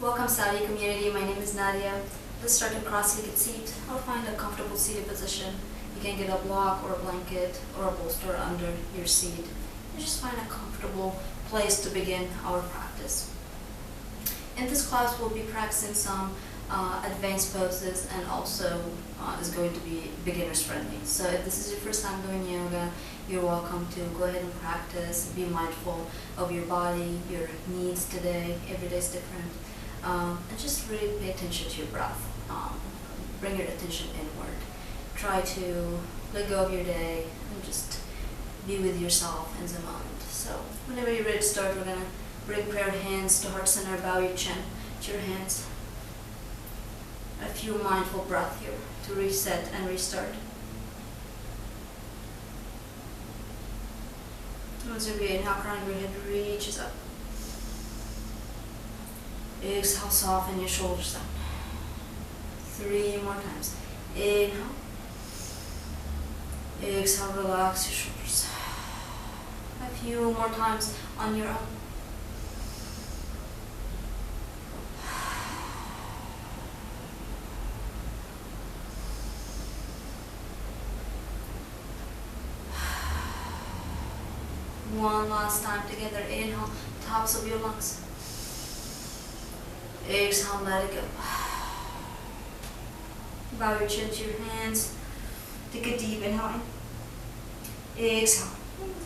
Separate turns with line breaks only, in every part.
Welcome Sati community, my name is Nadia. Let's start a cross-legged seat or find a comfortable seated position. You can get a block or a blanket or a bolster under your seat. And just find a comfortable place to begin our practice. In this class we'll be practicing some advanced poses and also is going to be beginners friendly. So if this is your first time doing yoga, you're welcome to go ahead and practice. Be mindful of your body, your needs today. Every day is different. And just really pay attention to your breath. Bring your attention inward. Try to let go of your day and just be with yourself in the moment. So whenever you're ready to start, we're going to bring prayer hands to heart center, bow your chin to your hands. A few mindful breaths here to reset and restart. Once you inhale, crown of your head reaches up. Exhale, soften your shoulders down. 3 more times. Inhale. Exhale, relax your shoulders. A few more times on your own. One last time together. Inhale, tops of your lungs. Exhale, let it go. Bow your chin to your hands. Take a deep inhale in. Exhale.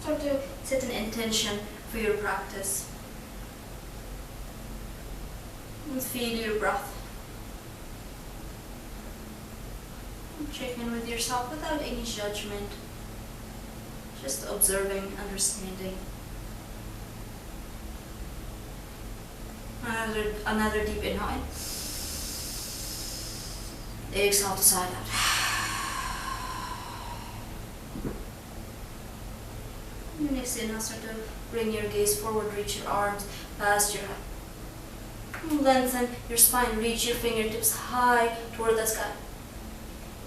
Start to set an intention for your practice. And feel your breath. And check in with yourself without any judgment. Just observing, understanding. Another deep inhale in. Exhale to side out. Your next inhale, start to bring your gaze forward, reach your arms past your head. Lengthen your spine, reach your fingertips high toward the sky.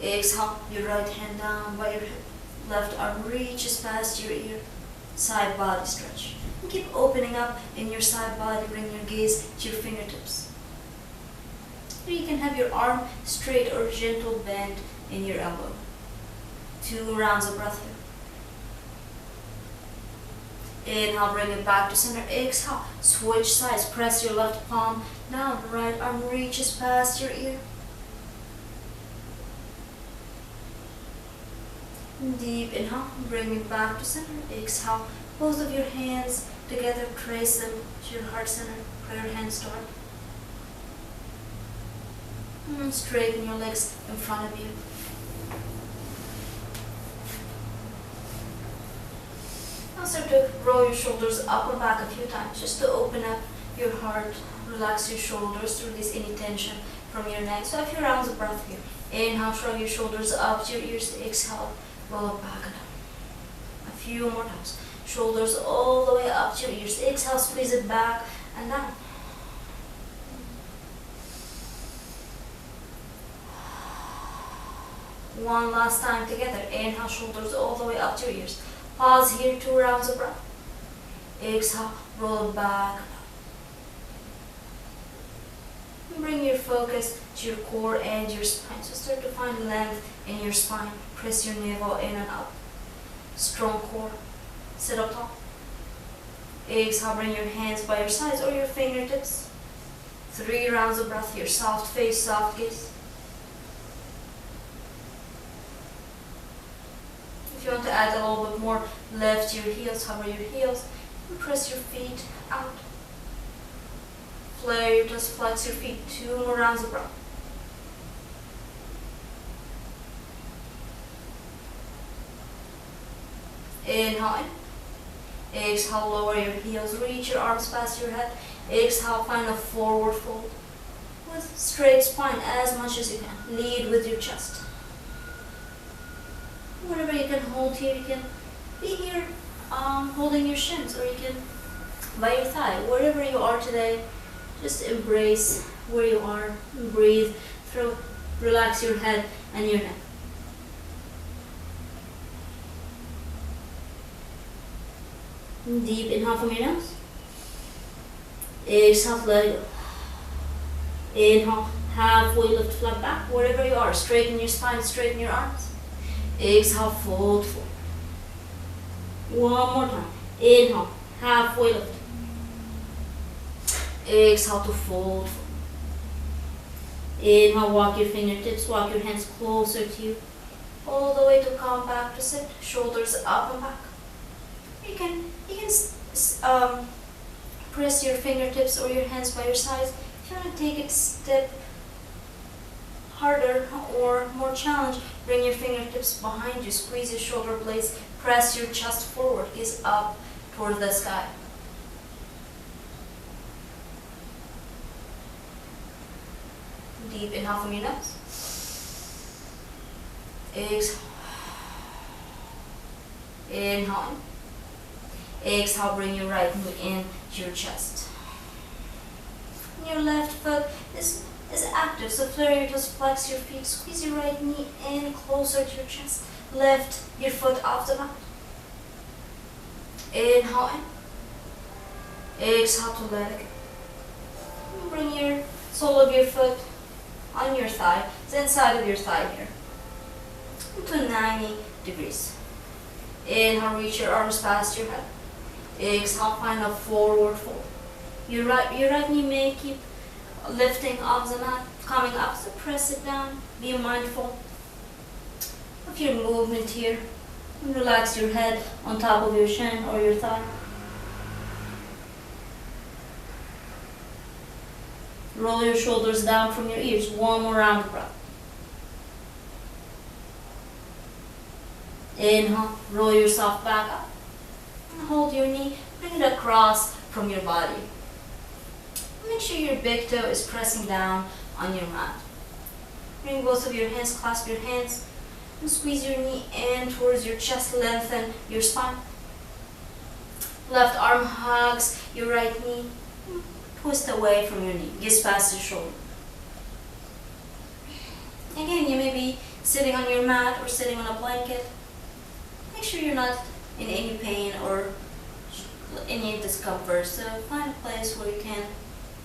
Exhale, your right hand down by your hip. Left arm reaches past your ear. Side body stretch. And keep opening up in your side body. Bring your gaze to your fingertips. Or you can have your arm straight or gentle bend in your elbow. 2 rounds of breath here. Inhale, bring it back to center. Exhale, switch sides. Press your left palm down. Right arm reaches past your ear. Deep inhale, bring it back to center. Exhale, both of your hands together, trace them to your heart center. Prayer hands start. And straighten your legs in front of you. Now start to roll your shoulders up and back a few times just to open up your heart. Relax your shoulders, release any tension from your neck. So a few rounds of breath here. Inhale, shrug your shoulders up to your ears. Exhale, roll it back and down. A few more times. Shoulders all the way up to your ears. Exhale, squeeze it back and down. One last time together. Inhale, shoulders all the way up to your ears. Pause here, 2 rounds of breath. Exhale, roll it back and down. Bring your focus to your core and your spine. So start to find length in your spine. Press your navel in and up. Strong core. Sit up tall. Exhale, bring your hands by your sides or your fingertips. 3 rounds of breath here. Soft face, soft gaze. If you want to add a little bit more, lift your heels, hover your heels, and press your feet out. Flare your toes, flex your feet. 2 more rounds of breath. Inhale in. Exhale, lower your heels, reach your arms past your head. Exhale, find a forward fold with straight spine as much as you can. Lead with your chest. Whatever you can hold here, you can be here holding your shins, or you can by your thigh. Wherever you are today, just embrace where you are. Breathe through. Relax your head and your neck. Deep inhale from your nose. Exhale, let it go. Inhale, halfway lift, flat back, wherever you are. Straighten your spine, straighten your arms. Exhale, fold forward. One more time. Inhale, halfway lift. Exhale to fold forward. Inhale, walk your fingertips, walk your hands closer to you. All the way to come back to sit. Shoulders up and back. You can press your fingertips or your hands by your sides. If you want to take it a step harder or more challenge, bring your fingertips behind you, squeeze your shoulder blades, press your chest forward, gaze up toward the sky. Deep inhale from your nose. Exhale. Inhale. Exhale, bring your right knee in to your chest. Your left foot is active, so flare your toes, flex your feet, squeeze your right knee in closer to your chest. Lift your foot off the mat. Inhale in. Exhale to let it go. Bring your sole of your foot on your thigh, the inside of your thigh here, to 90 degrees. Inhale, reach your arms past your head. Exhale, find a forward fold. Your right knee may keep lifting off the mat, coming up, so press it down. Be mindful of your movement here. And relax your head on top of your shin or your thigh. Roll your shoulders down from your ears. One more round of breath. Inhale, roll yourself back up. And hold your knee, bring it across from your body. Make sure your big toe is pressing down on your mat. Bring both of your hands, clasp your hands, and squeeze your knee in towards your chest, lengthen your spine. Left arm hugs your right knee. Twist away from your knee, gaze past your shoulder. Again, you may be sitting on your mat or sitting on a blanket. Make sure you're not in any pain or any discomfort. So find a place where you can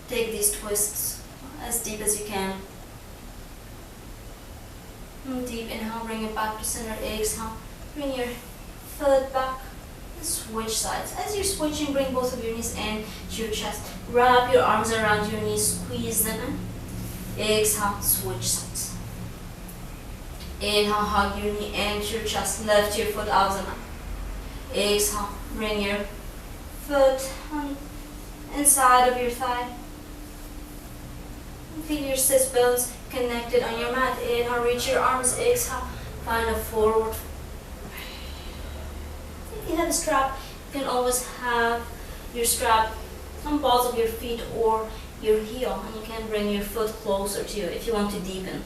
take these twists as deep as you can. Deep inhale, bring it back to center. Exhale, bring your foot back and switch sides. As you're switching, bring both of your knees in to your chest. Wrap your arms around your knees, squeeze them in. Exhale, switch sides. Inhale, hug your knee into your chest. Lift your foot out of the mat. Exhale, bring your foot on inside of your thigh. Feel your sit bones connected on your mat. Inhale, reach your arms. Exhale, find a forward. If you have a strap, you can always have your strap on balls of your feet or your heel, and you can bring your foot closer to you if you want to deepen.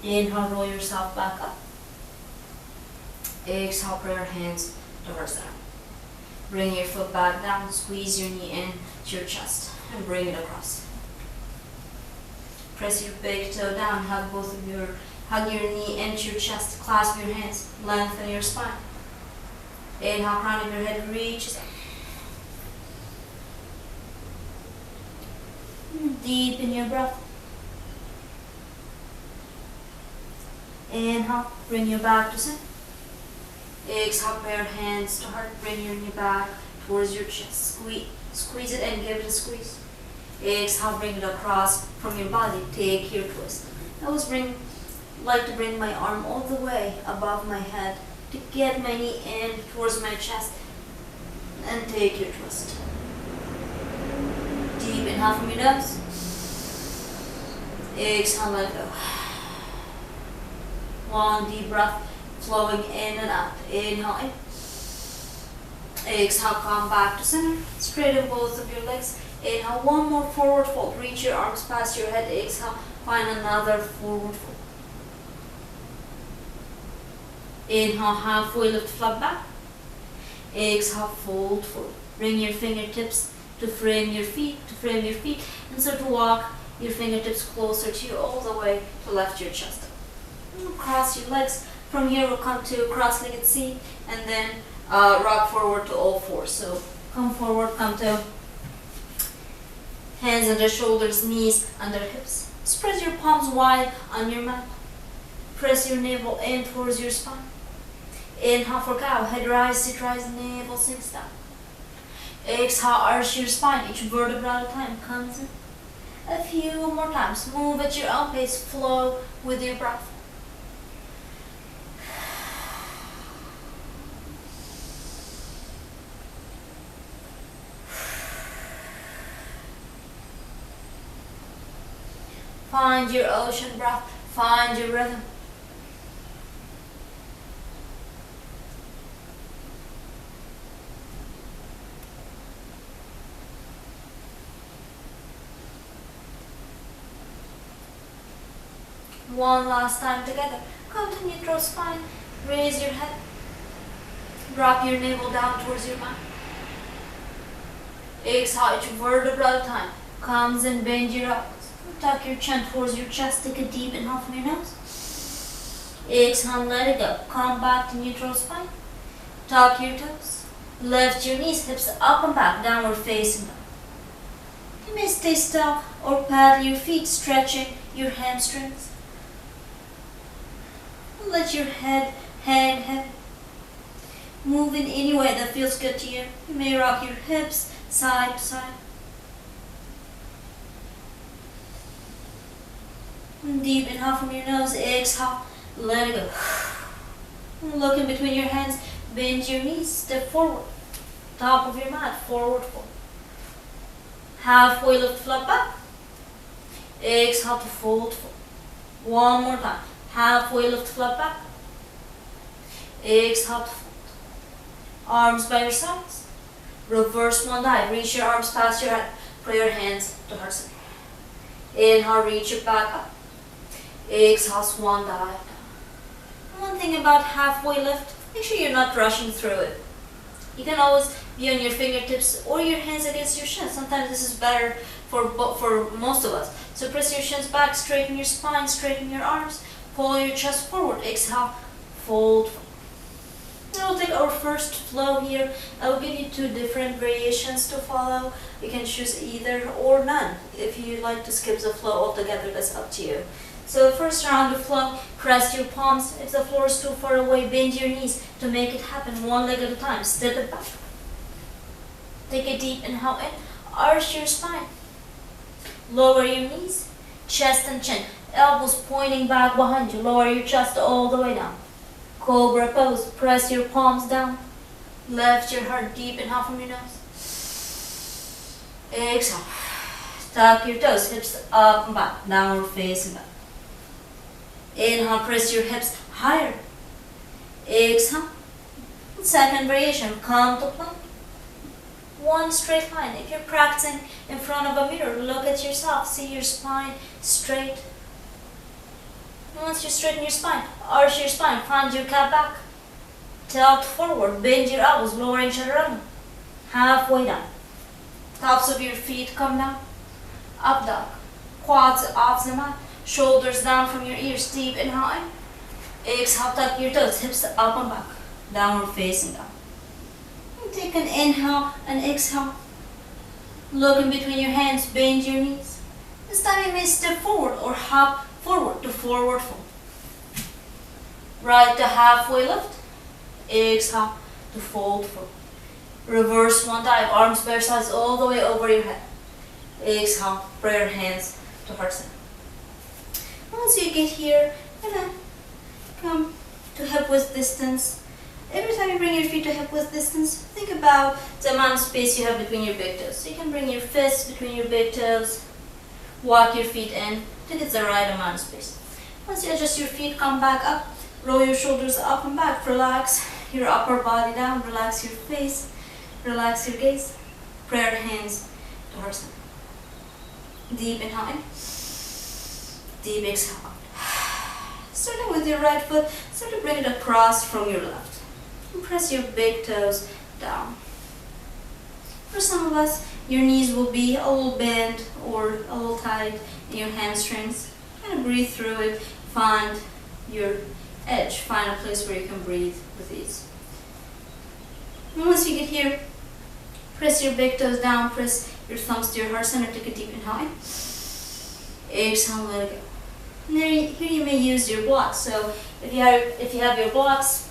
Inhale, roll yourself back up. Exhale, bring your hands towards them. Bring your foot back down, squeeze your knee in to your chest, and bring it across. Press your big toe down, hug your knee into your chest, clasp your hands, lengthen your spine. Inhale, crown of your head reaches up. Deepen your breath. Inhale, bring your back to center. Exhale, bring your hands to heart, bring your knee back towards your chest. Squeeze it and give it a squeeze. Exhale, bring it across from your body. Take your twist. I always like to bring my arm all the way above my head to get my knee in towards my chest and take your twist. Deep inhale from your nose. Exhale, let go. Long deep breath flowing in and out. Inhale in. Exhale, come back to center. Straighten both of your legs. Inhale, one more forward fold. Reach your arms past your head. Exhale, find another forward fold. Inhale, halfway lift, flat back. Exhale, fold forward. Bring your fingertips to frame your feet, and start to walk your fingertips closer to you all the way to lift your chest up. Cross your legs. From here we'll come to cross-legged seat and then rock forward to all fours. So come forward, come to hands under shoulders, knees under hips. Spread your palms wide on your mat. Press your navel in towards your spine. Inhale for cow, head rise, sit rise, navel sinks down. Exhale, arch your spine, each vertebra at a time comes in. A few more times, move at your own pace, flow with your breath. Find your ocean breath, find your rhythm. One last time together. Come to neutral spine. Raise your head. Drop your navel down towards your back. Exhale, each vertebra at a time. Comes and bend your elbows. Tuck your chin towards your chest. Take a deep inhale from your nose. Exhale, let it go. Come back to neutral spine. Tuck your toes. Lift your knees, hips up and back, downward facing dog. You may stay still or paddle your feet, stretching your hamstrings. Let your head hang heavy. Move in any way that feels good to you. You may rock your hips side to side. Deep inhale from your nose, exhale, let it go. Look in between your hands, bend your knees, step forward. Top of your mat, forward fold. Halfway lift, flat back. Exhale to fold, fold. One more time. Halfway lift, flat back. Exhale to fold. Arms by your sides. Reverse one dive. Reach your arms past your head. Put your hands to heart center. Inhale, reach it back up. Exhale, swan dive down. One thing about halfway lift, make sure you're not rushing through it. You can always be on your fingertips or your hands against your shins. Sometimes this is better for most of us. So press your shins back, straighten your spine, straighten your arms, pull your chest forward. Exhale, fold. Now we'll take our first flow here. I will give you two different variations to follow. You can choose either or none. If you like to skip the flow altogether, that's up to you. So first round of flow, press your palms. If the floor is too far away, bend your knees to make it happen one leg at a time. Step it back. Take a deep inhale in. Arch your spine. Lower your knees, chest and chin. Elbows pointing back behind you. Lower your chest all the way down. Cobra pose. Press your palms down. Lift your heart. Deep inhale from your nose. Exhale. Tuck your toes. Hips up and back. Downward facing back. Inhale. Press your hips higher. Exhale. Second variation. Come to plank. One straight line. If you're practicing in front of a mirror, look at yourself. See your spine straight. Once you straighten your spine, arch your spine, find your cat back. Tilt forward, bend your elbows, lowering chaturanga. Halfway down. Tops of your feet come down. Up dog. Quads off the mat. Shoulders down from your ears. Deep inhale in. Exhale, tuck your toes, hips up and back. Downward facing down. And take an inhale and exhale. Look in between your hands, bend your knees. This time you may step forward or hop forward to forward fold. Right to halfway lift. Exhale to fold forward. Reverse one dive. Arms by your sides all the way over your head. Exhale. Pray your hands to heart center. Once you get here, come to hip width distance. Every time you bring your feet to hip width distance, think about the amount of space you have between your big toes. So you can bring your fists between your big toes. Walk your feet in to get the right amount of space. Once you adjust your feet, come back up. Roll your shoulders up and back. Relax your upper body down. Relax your face. Relax your gaze. Prayer hands to heart center. Deep inhale in. Deep exhale out. Starting with your right foot, start to bring it across from your left. And press your big toes down. For some of us, your knees will be a little bent or a little tight in your hamstrings. Kind of breathe through it. Find your edge. Find a place where you can breathe with ease. And once you get here, press your big toes down. Press your thumbs to your heart center. Take a deep inhale in. Exhale, let it go. And here you may use your blocks. So if you have your blocks,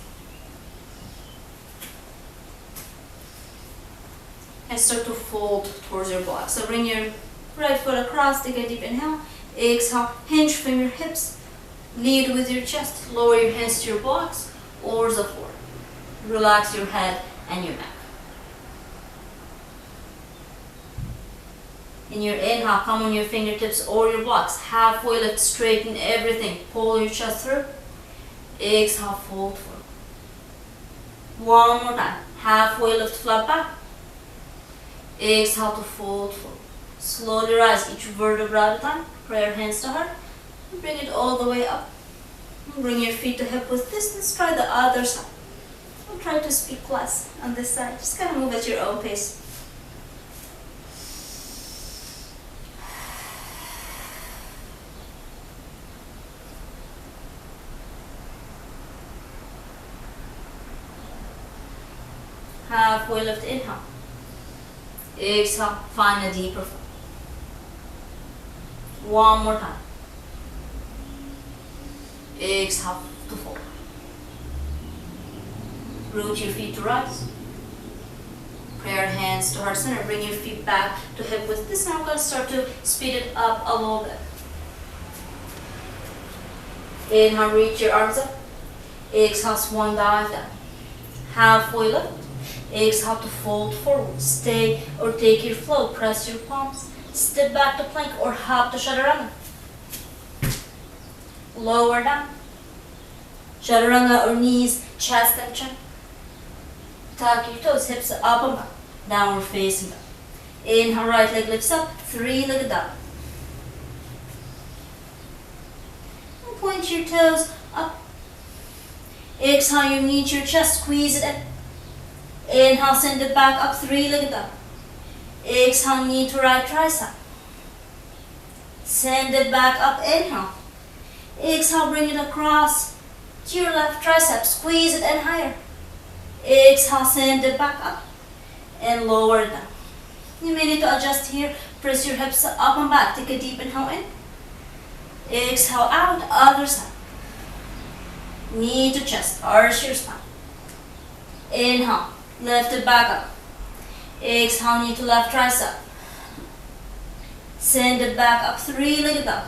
and start to fold towards your block. So bring your right foot across, take a deep inhale, exhale, hinge from your hips, lead with your chest, lower your hands to your blocks or the floor. Relax your head and your neck. In your inhale, come on your fingertips or your blocks, halfway lift, straighten everything, pull your chest through, exhale, fold forward. One more time, halfway lift, flat back. Exhale to fold forward. Slowly rise each vertebra at a time. Pray your hands to heart. Bring it all the way up. Bring your feet to hip width distance. Try the other side. Don't try to speak less on this side. Just kind of move at your own pace. Halfway lift, inhale. Exhale, find a deeper fold. One more time. Exhale to fold. Root your feet to rise. Pray your hands to heart center. Bring your feet back to hip width. This now we're going to start to speed it up a little bit. Inhale, reach your arms up. Exhale, swan dive down. Halfway lift. Exhale to fold forward. Stay or take your flow. Press your palms. Step back to plank or hop to chaturanga. Lower down. Chaturanga or knees, chest and chin. Tuck your toes, hips up and back. Downward facing dog. Inhale, right leg lifts up. Three-legged dog. And point your toes up. Exhale, you meet your chest. Squeeze it in. Inhale, send it back up, three-legged dog. Exhale, knee to right tricep. Send it back up, inhale. Exhale, bring it across to your left tricep. Squeeze it in higher. Exhale, send it back up and lower it down. You may need to adjust here. Press your hips up and back. Take a deep inhale in. Exhale out, other side. Knee to chest, arch your spine. Inhale. Lift it back up. Exhale, knee to left tricep. Send it back up, three-legged dog.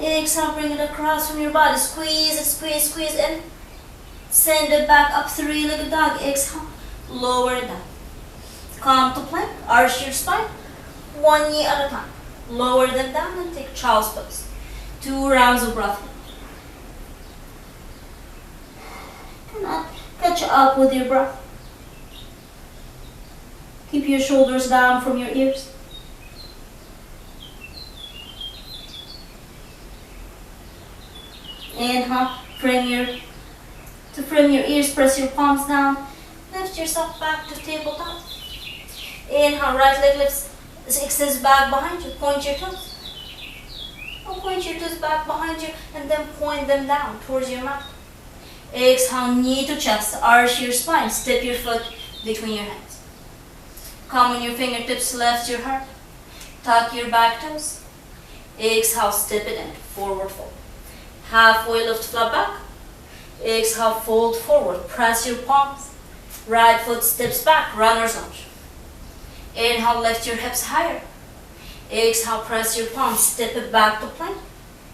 Exhale, bring it across from your body. Squeeze it, squeeze, squeeze in. Send it back up, three-legged dog. Exhale, lower it down. Come to plank, arch your spine. One knee at a time. Lower them down and take child's pose. 2 rounds of breath. Come on, catch up with your breath. Keep your shoulders down from your ears. Inhale, frame your ears, press your palms down. Lift yourself back to tabletop. Inhale, right leg lifts, extends back behind you. Point your toes. Point your toes back behind you and then point them down towards your mat. Exhale, knee to chest, arch your spine. Step your foot between your hands. Come on your fingertips, lift your heart. Tuck your back toes. Exhale, step it in, forward fold. Halfway lift, flat back. Exhale, fold forward. Press your palms. Right foot steps back, runner's lunge. Inhale, lift your hips higher. Exhale, press your palms, step it back to plank.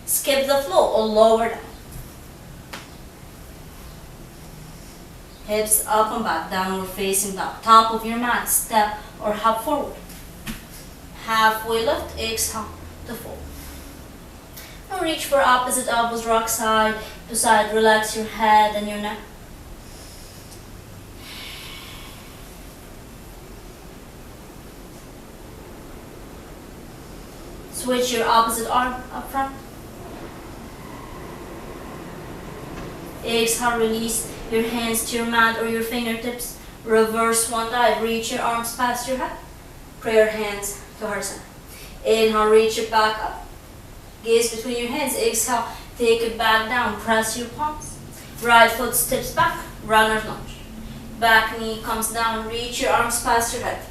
Skip the flow or lower down. Hips up and back, downward facing dog. Top of your mat, step or hop forward. Halfway lift, exhale to fold. Now reach for opposite elbows, rock side to side. Relax your head and your neck. Switch your opposite arm up front. Exhale, release your hands to your mat or your fingertips. Reverse one dive. Reach your arms past your head. Prayer hands to heart center. Inhale, reach it back up. Gaze between your hands. Exhale, take it back down. Press your palms. Right foot steps back. Runner's lunge. Back knee comes down. Reach your arms past your head.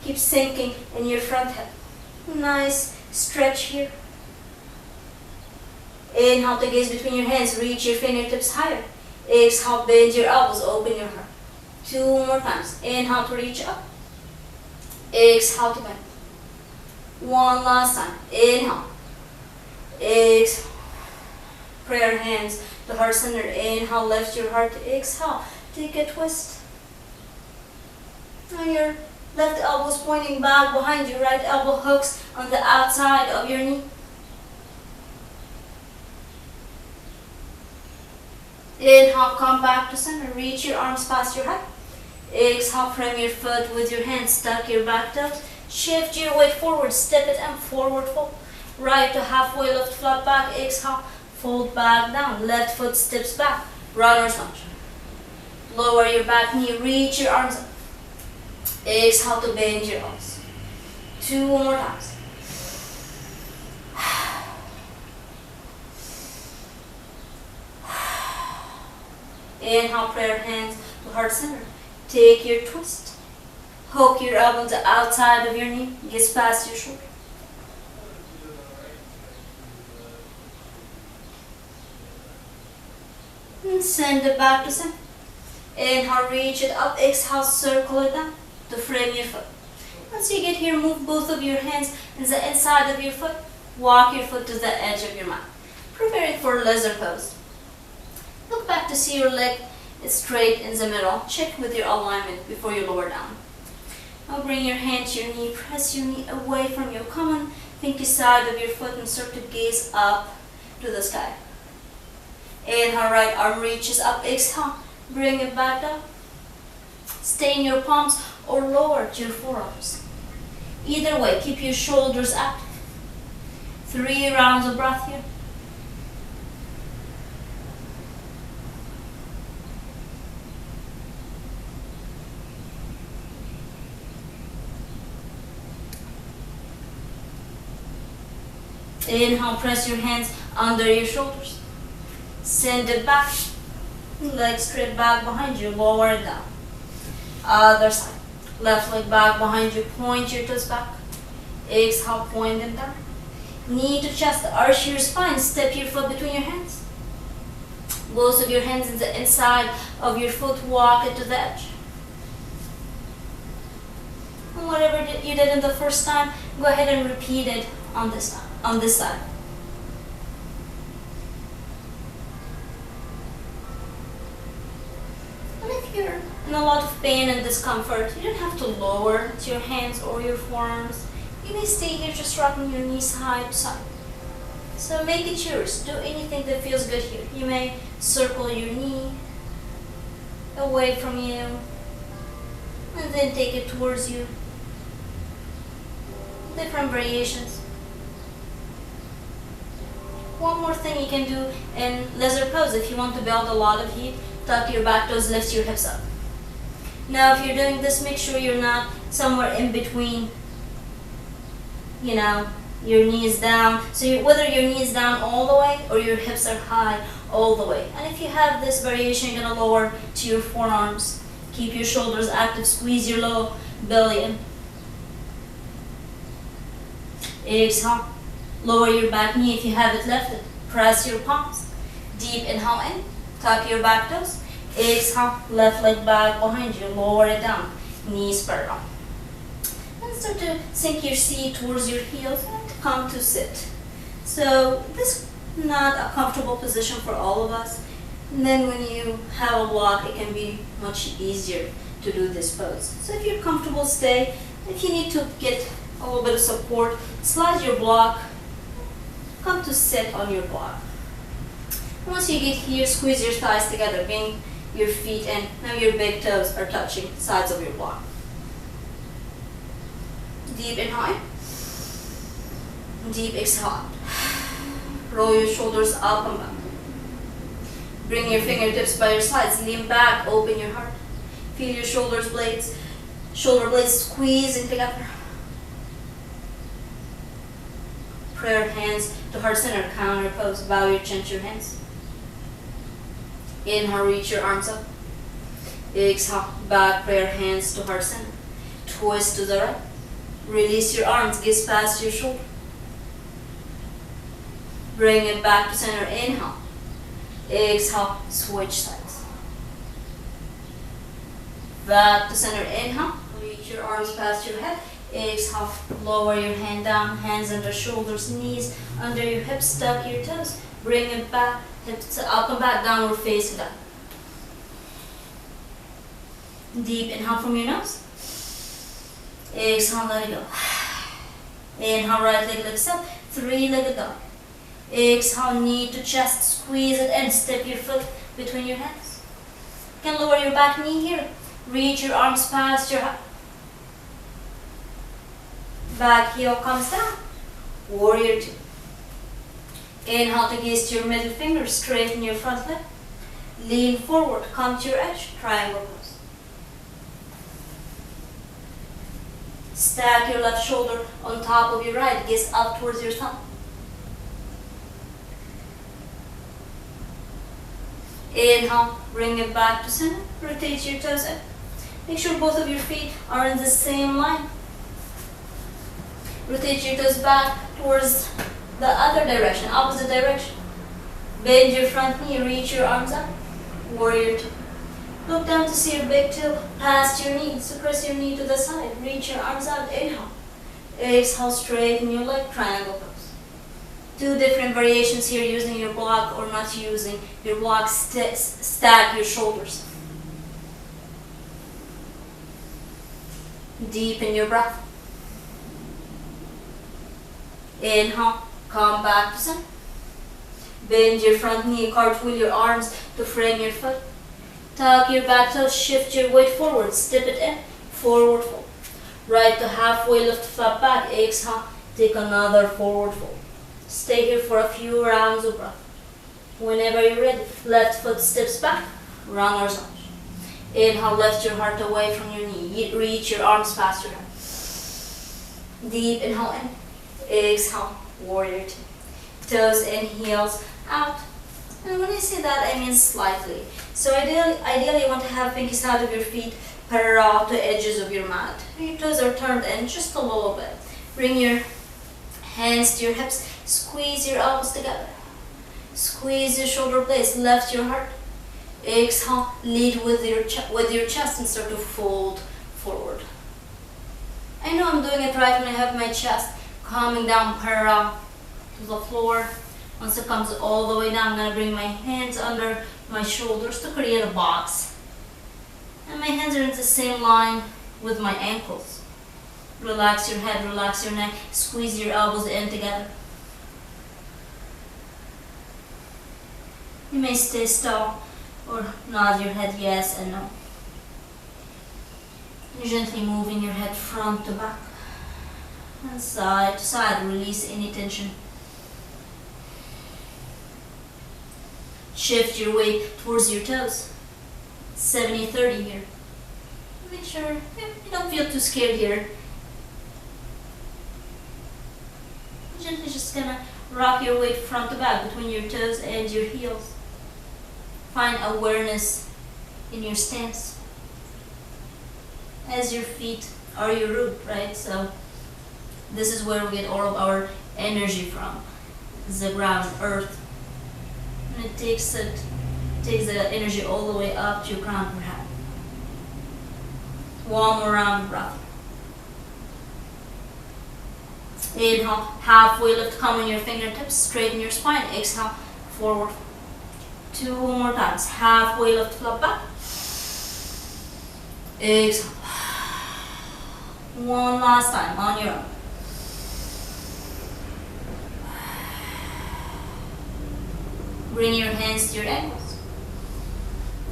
Keep sinking in your front hip. Nice stretch here. Inhale to gaze between your hands. Reach your fingertips higher. Exhale, bend your elbows. Open your heart. 2 more times. Inhale to reach up. Exhale to bend. One last time. Inhale. Exhale. Prayer hands to heart center. Inhale, lift your heart. Exhale, take a twist. Now your left elbow is pointing back behind you. Right elbow hooks on the outside of your knee. Inhale, come back to center. Reach your arms past your head. Exhale, frame your foot with your hands. Tuck your back toes. Shift your weight forward. Step it and forward fold. Right to halfway lift, flat back. Exhale, fold back down. Left foot steps back. Runner's lunge. Lower your back knee. Reach your arms up. Exhale to bend your elbows. 2 more times. Inhale, prayer hands to heart center. Take your twist. Hook your elbow to the outside of your knee. Gaze past your shoulder. And send it back to center. Inhale, reach it up. Exhale, circle it down to frame your foot. Once you get here, move both of your hands in the inside of your foot. Walk your foot to the edge of your mat. Preparing for lizard pose. Look back to see your leg is straight in the middle. Check with your alignment before you lower down. Now bring your hand to your knee. Press your knee away from your common pinky side of your foot and start to gaze up to the sky. Inhale, right arm reaches up. Exhale, bring it back down. Stay in your palms or lower to your forearms. Either way, keep your shoulders active. 3 rounds of breath here. Inhale, press your hands under your shoulders. Send it back. Legs straight back behind you. Lower it down. Other side. Left leg back behind you. Point your toes back. Exhale, point them down. Knee to chest. Arch your spine. Step your foot between your hands. Both of your hands in the inside of your foot. Walk it to the edge. And whatever you did in the first time, go ahead and repeat it on this time. On this side. And if you're in a lot of pain and discomfort, you don't have to lower to your hands or your forearms. You may stay here just rocking your knees side to side. So make it yours. Do anything that feels good here. You may circle your knee away from you and then take it towards you. Different variations. One more thing you can do in lizard pose. If you want to build a lot of heat, tuck your back toes, lift your hips up. Now if you're doing this, make sure you're not somewhere in between, your knees down. So whether your knees down all the way or your hips are high all the way. And if you have this variation, you're going to lower to your forearms. Keep your shoulders active, squeeze your low belly in. Exhale. Lower your back knee if you have it lifted. Press your palms. Deep inhale in. Tuck your back toes. Exhale. Left leg back behind you. Lower it down. Knees parallel. And start to sink your seat towards your heels and come to sit. So this is not a comfortable position for all of us. And then when you have a block, it can be much easier to do this pose. So if you're comfortable, stay. If you need to get a little bit of support, slide your block. Come to sit on your block. Once you get here, squeeze your thighs together, bring your feet in. Now your big toes are touching sides of your block. Deep inhale. Deep exhale out. Roll your shoulders up and back. Bring your fingertips by your sides. Lean back, open your heart. Feel your shoulder blades squeezing together. Prayer hands to heart center, counter pose. Bow your chin to your hands. Inhale, reach your arms up. Exhale, back prayer hands to heart center. Twist to the right. Release your arms, gaze past your shoulder. Bring it back to center. Inhale. Exhale, switch sides. Back to center. Inhale. Reach your arms past your head. Exhale, lower your hand down, hands under shoulders, knees under your hips, tuck your toes. Bring it back, hips up and back, downward facing dog. Deep inhale from your nose. Exhale, let it go. Inhale, right leg lifts up, three-legged dog. Exhale, knee to chest, squeeze it and step your foot between your hands. You can lower your back knee here. Reach your arms past your heart. Back heel comes down. Warrior two. Inhale to gaze to your middle finger, straighten your front leg. Lean forward, come to your edge, triangle pose. Stack your left shoulder on top of your right, gaze up towards your thumb. Inhale, bring it back to center, rotate your toes in. Make sure both of your feet are in the same line. Rotate your toes back towards the other direction, opposite direction. Bend your front knee, reach your arms up. Warrior two. Look down to see your big toe past your knee. So press your knee to the side. Reach your arms out. Inhale. Exhale, straighten your leg. Triangle pose. Two different variations here, using your block or not using your block. Stack your shoulders. Deepen your breath. Inhale, come back to center. Bend your front knee, cartwheel your arms to frame your foot. Tuck your back toes, shift your weight forward, step it in, forward fold. Right to halfway lift, flat back, exhale, take another forward fold. Stay here for a few rounds of breath. Whenever you're ready, left foot steps back, runner's lunge. Inhale, lift your heart away from your knee, reach your arms past your head. Deep inhale in. Exhale, warrior two. Toes in, heels out. And when I say that, I mean slightly. So ideally you want to have pinkies out of your feet parallel to edges of your mat. Your toes are turned in just a little bit. Bring your hands to your hips. Squeeze your elbows together. Squeeze your shoulder blades. Lift your heart. Exhale, lead with your chest and start to fold forward. I know I'm doing it right when I have my chest coming down parallel to the floor. Once it comes all the way down, I'm going to bring my hands under my shoulders to create a box. And my hands are in the same line with my ankles. Relax your head, relax your neck, squeeze your elbows in together. You may stay still or nod your head yes and no. You're gently moving your head front to back. And side to side, release any tension. Shift your weight towards your toes. 70-30 here. Make sure you don't feel too scared here. Gently just gonna rock your weight front to back between your toes and your heels. Find awareness in your stance. As your feet are your root, right? So this is where we get all of our energy from. The ground, earth. And it takes the energy all the way up to your crown of your head. One more round of breath. Inhale, halfway lift, come on your fingertips, straighten your spine. Exhale, forward. Two more times. Halfway lift, flip back. Exhale. One last time on your own. Bring your hands to your ankles.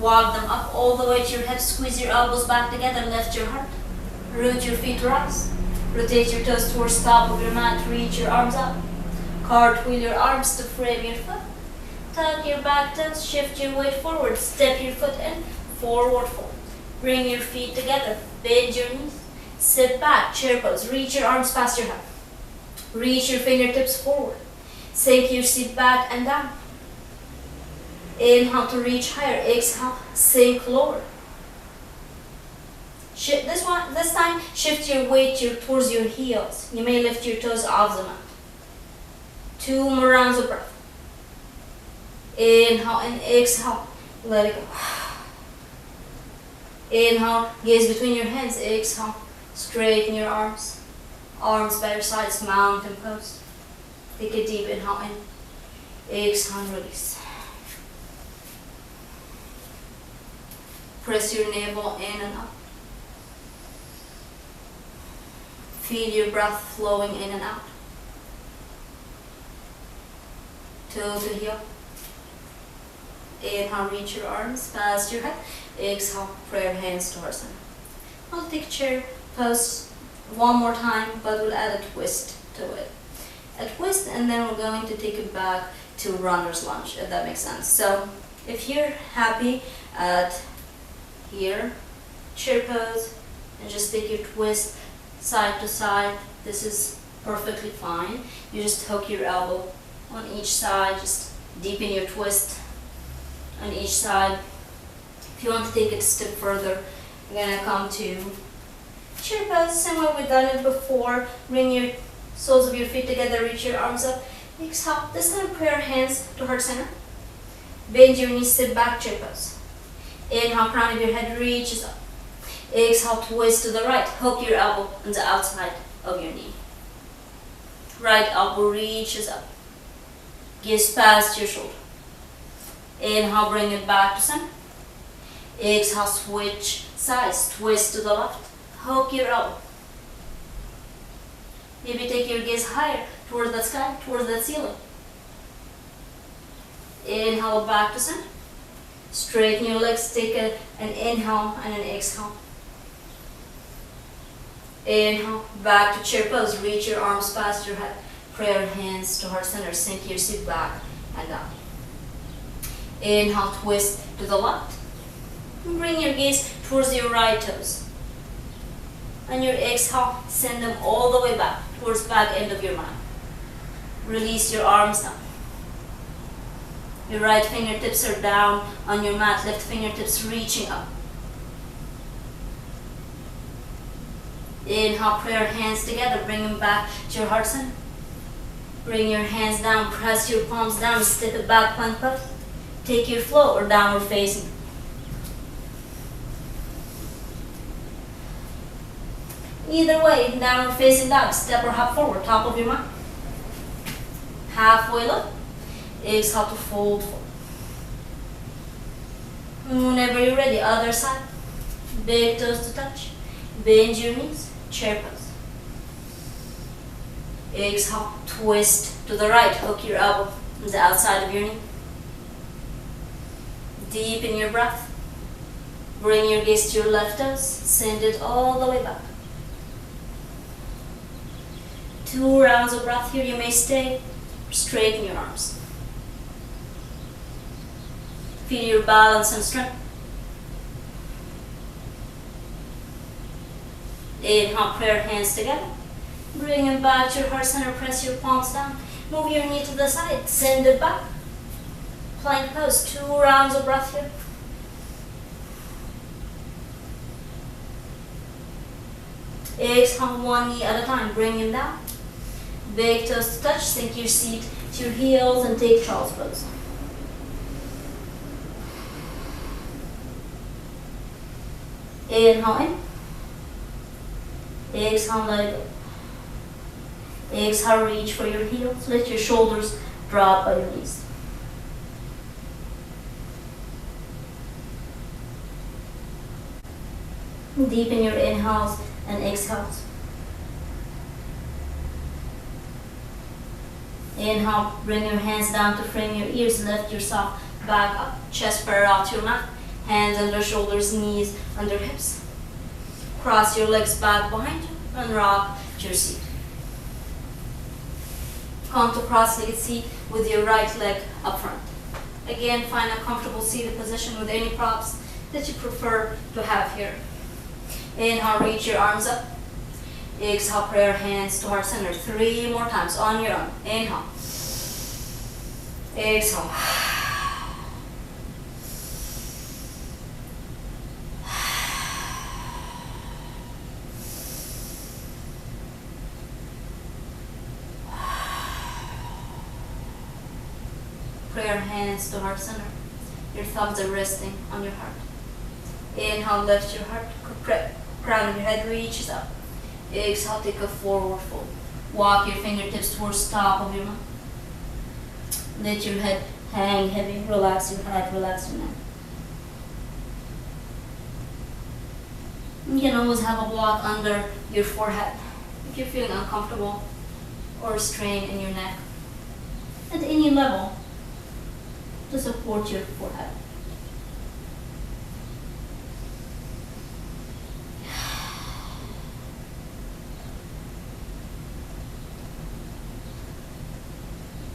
Walk them up all the way to your hips. Squeeze your elbows back together. Lift your heart. Root your feet, rise. Rotate your toes towards top of your mat. Reach your arms up. Cartwheel your arms to frame your foot. Tuck your back toes. Shift your weight forward. Step your foot in. Forward fold. Bring your feet together. Bend your knees. Sit back, chair pose. Reach your arms past your head. Reach your fingertips forward. Sink your seat back and down. Inhale to reach higher. Exhale, sink lower. This time, shift your weight towards your heels. You may lift your toes off the mat. 2 more rounds of breath. Inhale and exhale. Let it go. Inhale, gaze between your hands. Exhale, straighten your arms. Arms by your sides, mountain pose. Take a deep inhale in. Exhale and release. Press your navel in and up. Feel your breath flowing in and out. Toe to heel. Inhale, reach your arms past your head. Exhale, prayer hands towards center. I'll take chair pose one more time, but we'll add a twist to it. A twist, and then we're going to take it back to runner's lunge, if that makes sense. So if you're happy at here, chair pose, and just take your twist side to side, this is perfectly fine. You just hook your elbow on each side, just deepen your twist on each side. If you want to take it a step further, you're gonna come to chair pose, similar we've done it before. Bring your soles of your feet together, reach your arms up. Exhale, this time prayer hands to heart center. Bend your knees, sit back, chair pose. Inhale, crown of your head reaches up. Exhale, twist to the right. Hook your elbow on the outside of your knee. Right elbow reaches up. Gaze past your shoulder. Inhale, bring it back to center. Exhale, switch sides. Twist to the left. Hook your elbow. Maybe take your gaze higher towards the sky, towards the ceiling. Inhale, back to center. Straighten your legs. Take an inhale and an exhale. Inhale, back to chair pose. Reach your arms past your head. Prayer hands to heart center. Sink your seat back and down. Inhale, twist to the left. And bring your gaze towards your right toes. On your exhale, send them all the way back towards back end of your mat. Release your arms down. Your right fingertips are down on your mat. Left fingertips reaching up. Inhale, prayer hands together. Bring them back to your heart center. Bring your hands down. Press your palms down. Step it back, plank pose. Take your flow or downward facing. Either way, downward facing dog. Step or hop forward, top of your mat. Halfway lift. Exhale to fold forward. Whenever you're ready, other side. Big toes to touch. Bend your knees. Chair pose. Exhale, twist to the right. Hook your elbow on the outside of your knee. Deepen your breath. Bring your gaze to your left toes. Send it all the way back. 2 rounds of breath here. You may stay. Straighten your arms. Feel your balance and strength. Inhale, prayer hands together. Bring them back to your heart center. Press your palms down. Move your knee to the side. Send it back. Plank pose. 2 rounds of breath here. Exhale, 1 knee at a time. Bring him down. Big toes to touch. Sink your seat to your heels and take child's pose. Inhale in. Exhale, let it go. Exhale, reach for your heels. Let your shoulders drop by your knees. Deepen your inhales and exhales. Inhale, bring your hands down to frame your ears. Lift yourself back up. Chest parallel to your mat. Hands under shoulders, knees under hips. Cross your legs back behind you and rock to your seat. Come to cross-legged seat with your right leg up front. Again, find a comfortable seated position with any props. that you prefer to have here. Inhale, reach your arms up. Exhale, pray your hands to heart center. 3 more times on your own. Inhale. Exhale. Pray your hands to heart center. Your thumbs are resting on your heart. Inhale, lift your heart. Crown of your head reaches up. Exhale, take a forward fold. Walk your fingertips towards the top of your mouth. Let your head hang heavy. Relax your head, relax your neck. You can always have a block under your forehead if you're feeling uncomfortable or strain in your neck at any level to support your forehead.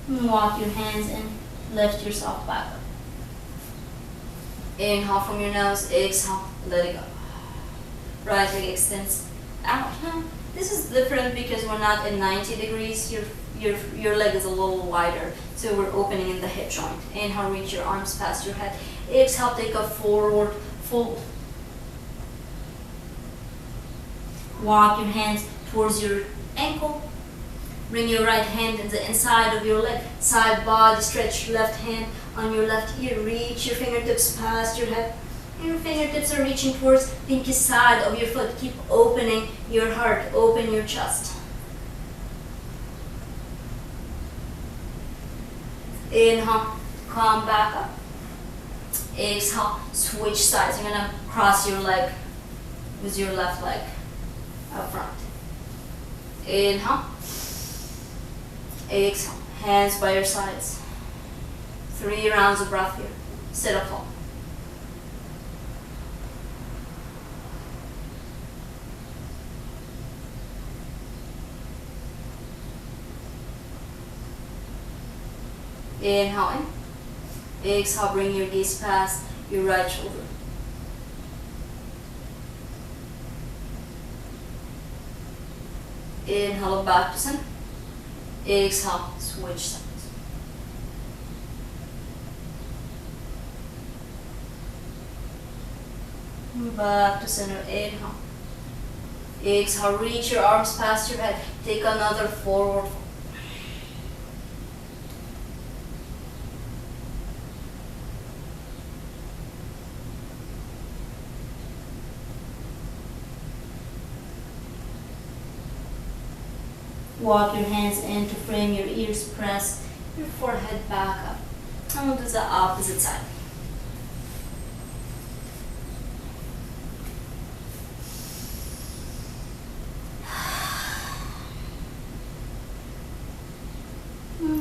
Walk your hands in, lift yourself back up. Inhale from your nose, exhale, let it go. Right leg extends out. This is different because we're not in 90 degrees. Your leg is a little wider, so we're opening in the hip joint. Inhale, reach your arms past your head. Exhale, take a forward fold. Walk your hands towards your ankle. Bring your right hand in the inside of your leg. Side body stretch, left hand on your left ear. Reach your fingertips past your head. Your fingertips are reaching towards pinky side of your foot. Keep opening your heart, open your chest. Inhale, come back up. Exhale, switch sides. You're gonna cross your leg with your left leg up front. Inhale. Exhale, hands by your sides. 3 rounds of breath here. Sit up tall. Inhale in. Exhale, bring your gaze past your right shoulder. Inhale, back to center. Exhale, switch sides. Back to center, inhale. Exhale, reach your arms past your head. Take another forward fold. Walk your hands in to frame your ears, press your forehead back up. And we'll do the opposite side.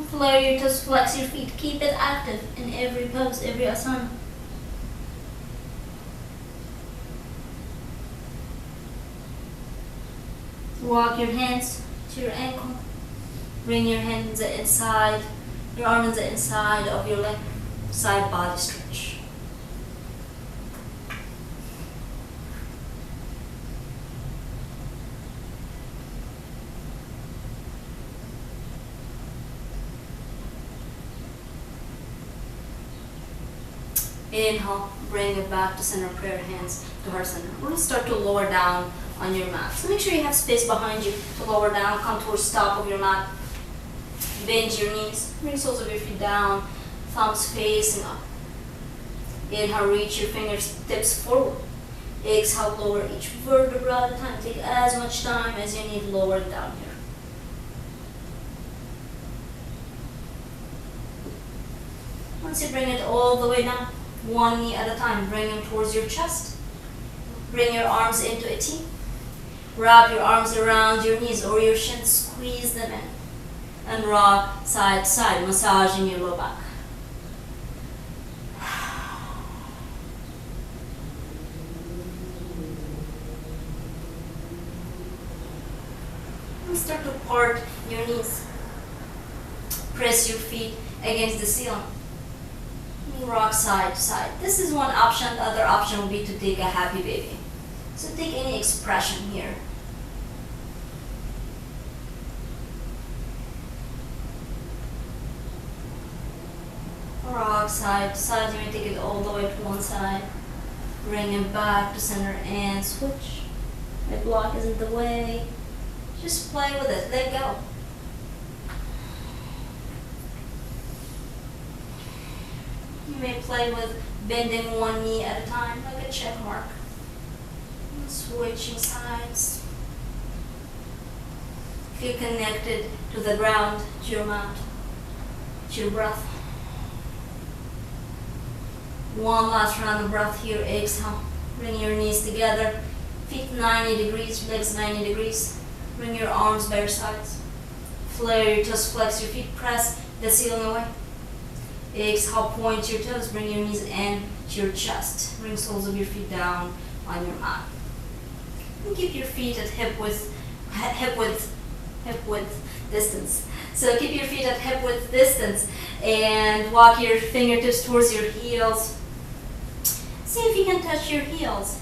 Flare your toes, flex your feet. Keep it active in every pose, every asana. Walk your hands to your ankle. Bring your hands inside, your arm is the inside of your leg. Side body stretch. Inhale, bring it back to center, prayer hands to heart center. We're going to start to lower down on your mat. So make sure you have space behind you to lower down. Come towards the top of your mat. Bend your knees. Bring soles of your feet down. Thumbs facing up. Inhale, reach your fingertips forward. Exhale, lower each vertebra at a time. Take as much time as you need, lower it down here. Once you bring it all the way down, one knee at a time, bring them towards your chest. Bring your arms into a T. Wrap your arms around your knees or your shins, squeeze them in. And rock side to side, massaging your low back. And start to part your knees. Press your feet against the ceiling. Rock side to side. This is one option. The other option will be to take a happy baby. So take any expression here. Rock side to side. You may take it all the way to one side. Bring it back to center and switch. My block is in the way. Just play with it. Let go. You may play with bending one knee at a time, like a check mark. And switching sides. Feel connected to the ground, to your mat, to your breath. One last round of breath here. Exhale. Bring your knees together. Feet 90 degrees, legs 90 degrees. Bring your arms by your sides. Flare your toes, flex your feet, press the ceiling away. Exhale, point your toes, bring your knees in to your chest. Bring soles of your feet down on your mat. And keep your feet at hip width distance. So keep your feet at hip width distance and walk your fingertips towards your heels. See if you can touch your heels.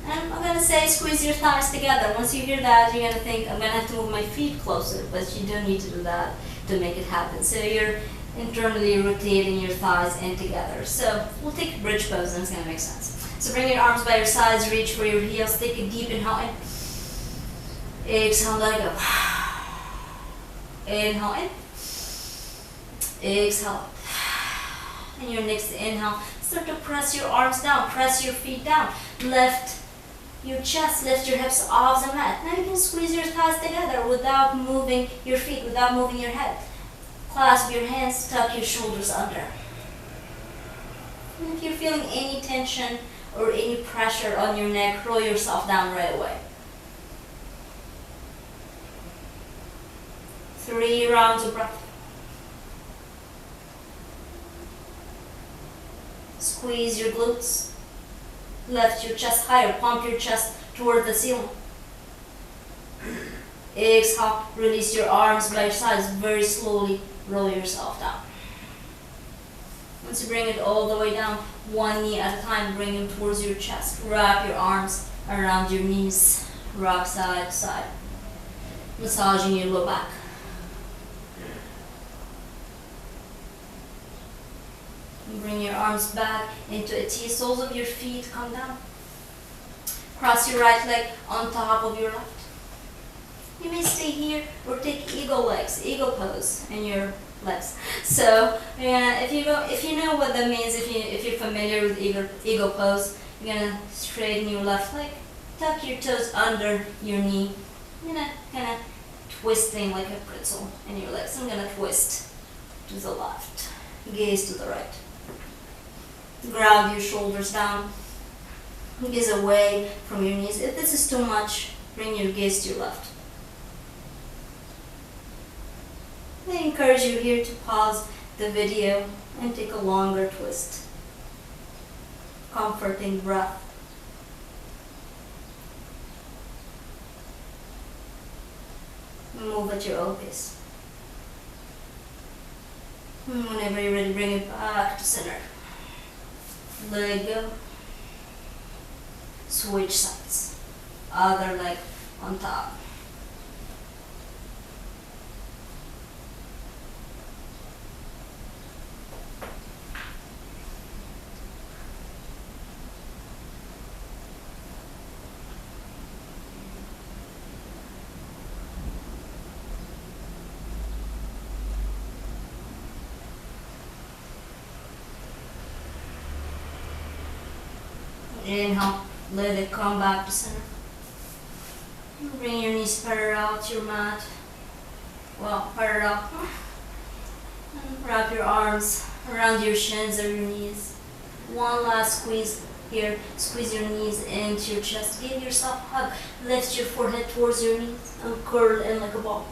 And I'm going to say squeeze your thighs together. Once you hear that, you're going to think, I'm going to have to move my feet closer, but you don't need to do that to make it happen. So you're internally rotating your thighs in together. So we'll take bridge pose and it's going to make sense. So bring your arms by your sides, reach for your heels, take a deep inhale in. Exhale, let it go. Inhale in. Exhale out. And your next inhale, start to press your arms down, press your feet down. Lift your chest, lift your hips off the mat. Now you can squeeze your thighs together without moving your feet, without moving your head. Clasp your hands, tuck your shoulders under. And if you're feeling any tension or any pressure on your neck, roll yourself down right away. 3 rounds of breath. Squeeze your glutes. Lift your chest higher, pump your chest toward the ceiling. Exhale, release your arms by your sides, very slowly roll yourself down. Once you bring it all the way down, one knee at a time, bring them towards your chest. Wrap your arms around your knees, rock side to side, massaging your low back. Bring your arms back into a T. Soles of your feet come down. Cross your right leg on top of your left. You may stay here or take eagle legs, eagle pose in your legs. So if you know what that means, if you're familiar with eagle pose, you're gonna straighten your left leg, tuck your toes under your knee. You're gonna kind of twisting like a pretzel in your legs. I'm gonna twist to the left, gaze to the right. Ground your shoulders down, gaze away from your knees. If this is too much, bring your gaze to your left. I encourage you here to pause the video and take a longer twist. Comforting breath. Move at your own pace. And whenever you're ready, bring it back to center. Leg go. Switch sides. Other leg on top. Inhale, let it come back to center. Bring your knees parallel to your mat. Well, parallel. And wrap your arms around your shins or your knees. One last squeeze here. Squeeze your knees into your chest. Give yourself a hug. Lift your forehead towards your knees and curl in like a ball.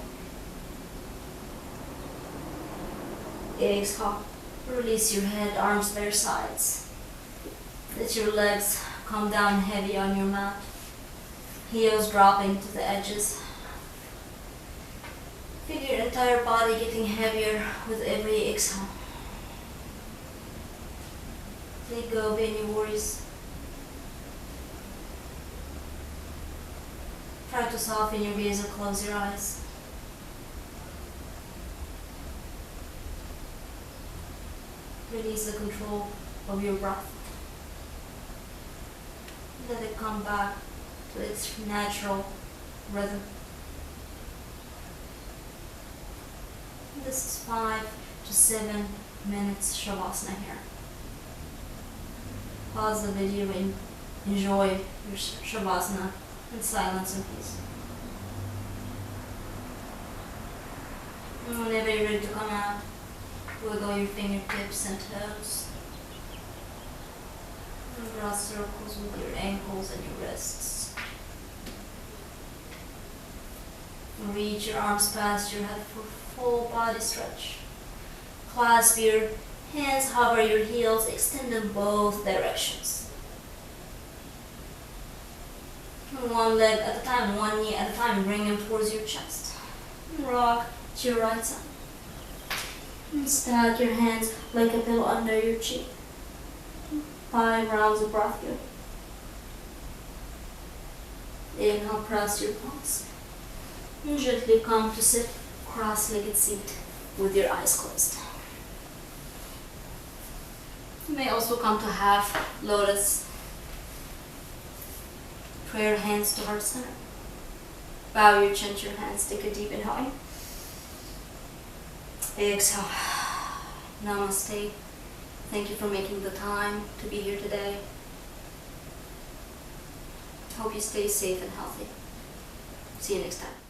Exhale. Release your head, arms by your sides. Let your legs come down heavy on your mat. Heels dropping to the edges. Feel your entire body getting heavier with every exhale. Let go of any worries. Try to soften your gaze or close your eyes. Release the control of your breath. Let it come back to its natural rhythm. This is 5 to 7 minutes Shavasana here. Pause the video and enjoy your Shavasana in silence and peace. And whenever you're ready to come out, wiggle your fingertips and toes. And draw circles with your ankles and your wrists. And reach your arms past your head for full body stretch. Clasp your hands, hover your heels, extend in both directions. One leg at a time, one knee at a time, bring them towards your chest. And rock to your right side. And stack your hands like a pillow under your cheek. 5 rounds of breath here. Inhale, press your palms. And gently come to sit cross-legged seat with your eyes closed. You may also come to half lotus. Prayer hands to heart center. Bow your chin to your hands. Take a deep inhale. Exhale. Namaste. Thank you for making the time to be here today. Hope you stay safe and healthy. See you next time.